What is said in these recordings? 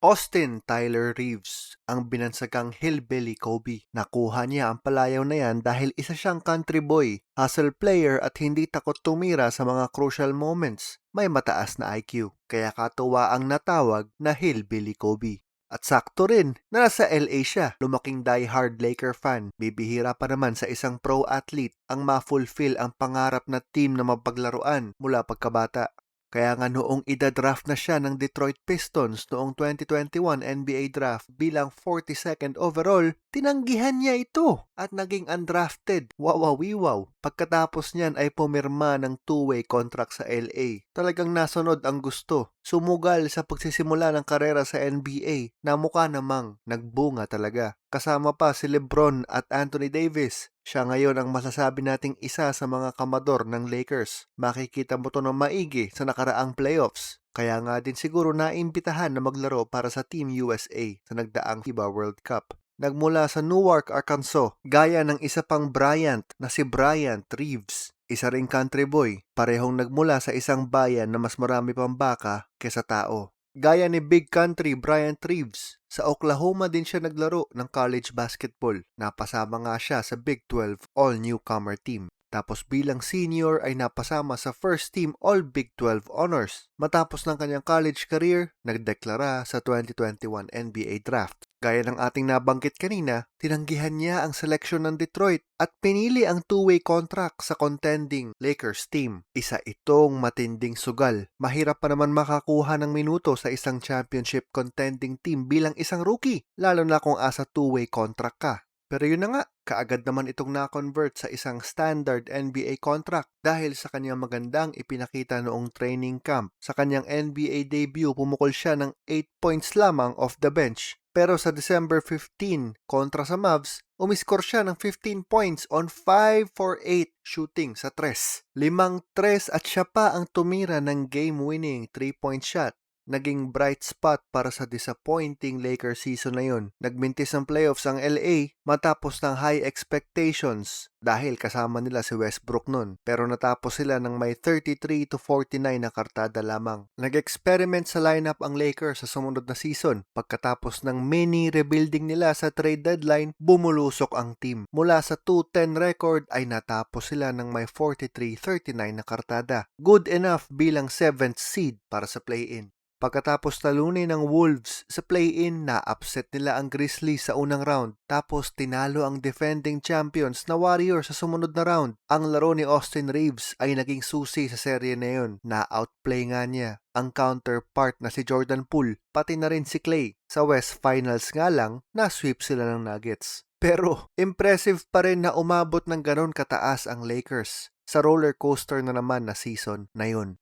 Austin Tyler Reeves, ang binansagang hillbilly Kobe. Nakuha niya ang palayaw na yan dahil isa siyang country boy, hustle player at hindi takot tumira sa mga crucial moments. May mataas na IQ, kaya katuwa ang natawag na hillbilly Kobe. At sakto rin na nasa LA siya, lumaking die-hard Laker fan. Bibihira pa naman sa isang pro athlete ang ma-fulfill ang pangarap na team na mapaglaruan mula pagkabata. Kaya nga noong ida-draft na siya ng Detroit Pistons noong 2021 NBA draft bilang 42nd overall, tinanggihan niya ito at naging undrafted. Wawawiwaw. Pagkatapos niyan ay pumirma ng two-way contract sa LA. Talagang nasunod ang gusto. Sumugal sa pagsisimula ng karera sa NBA na mukha namang nagbunga talaga. Kasama pa si LeBron at Anthony Davis. Siya ngayon ang masasabi nating isa sa mga kamador ng Lakers. Makikita mo to ng maigi sa nakaraang playoffs. Kaya nga din siguro naimbitahan na maglaro para sa Team USA sa nagdaang FIBA World Cup. Nagmula sa Newark, Arkansas, gaya ng isa pang Bryant na si Bryant Reeves. Isa ring country boy, parehong nagmula sa isang bayan na mas marami pang baka kesa tao. Gaya ni Big Country Bryant Reeves, sa Oklahoma din siya naglaro ng college basketball. Napasama nga siya sa Big 12 All-Newcomer Team. Tapos bilang senior ay napasama sa First Team All Big 12 Honors. Matapos ng kanyang college career, nagdeklara sa 2021 NBA Draft. Gaya ng ating nabanggit kanina, tinanggihan niya ang seleksyon ng Detroit at pinili ang two-way contract sa contending Lakers team. Isa itong matinding sugal. Mahirap pa naman makakuha ng minuto sa isang championship contending team bilang isang rookie, lalo na kung asa two-way contract ka. Pero yun na nga, kaagad naman itong na-convert sa isang standard NBA contract dahil sa kanyang magandang ipinakita noong training camp. Sa kanyang NBA debut, pumukol siya ng 8 points lamang off the bench. Pero sa December 15 kontra sa Mavs, umiskor siya ng 15 points on 5 for 8 shooting sa 3. 5-3 at siya pa ang tumira ng game-winning 3-point shot. Naging bright spot para sa disappointing Lakers season na yun. Nagmintis ng playoffs ang LA matapos ng high expectations dahil kasama nila si Westbrook nun. Pero natapos sila ng may 33-49 na kartada lamang. Nag-experiment sa lineup ang Lakers sa sumunod na season. Pagkatapos ng mini rebuilding nila sa trade deadline, bumulusok ang team. Mula sa 2-10 record ay natapos sila ng may 43-39 na kartada. Good enough bilang 7th seed para sa play-in. Pagkatapos talunin ng Wolves sa play-in, na-upset nila ang Grizzlies sa unang round. Tapos tinalo ang defending champions na Warriors sa sumunod na round. Ang laro ni Austin Reeves ay naging susi sa serye na yun. Na-outplay nga niya ang counterpart na si Jordan Poole, pati na rin si Klay. Sa West Finals nga lang, na-sweep sila ng Nuggets. Pero impressive pa rin na umabot ng ganon kataas ang Lakers sa roller coaster na naman na season na yun.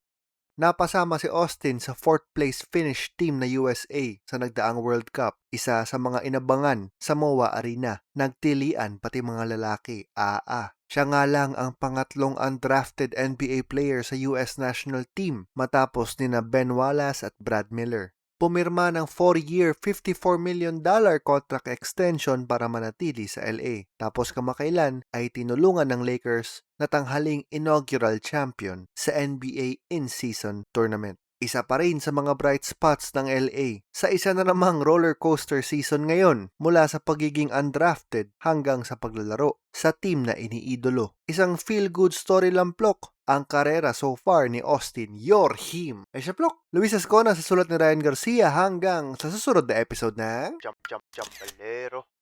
Napasama si Austin sa 4th place finish team na USA sa nagdaang World Cup, isa sa mga inabangan sa MOA Arena. Nagtilian pati mga lalaki. Siya nga lang ang pangatlong undrafted NBA player sa US national team matapos nina Ben Wallace at Brad Miller. Pumirma ng 4-year, $54 million contract extension para manatili sa LA. Tapos kamakailan ay tinulungan ng Lakers na tanghaling inaugural champion sa NBA in-season tournament. Isa pa rin sa mga bright spots ng LA sa isa na namang roller coaster season ngayon mula sa pagiging undrafted hanggang sa paglalaro sa team na iniidolo. Isang feel-good story lamplok ang karera so far ni Austin, your him. Ay siya plok. Luis Ascona sa sulat ni Ryan Garcia hanggang sa susunod na episode ng Jump Balero.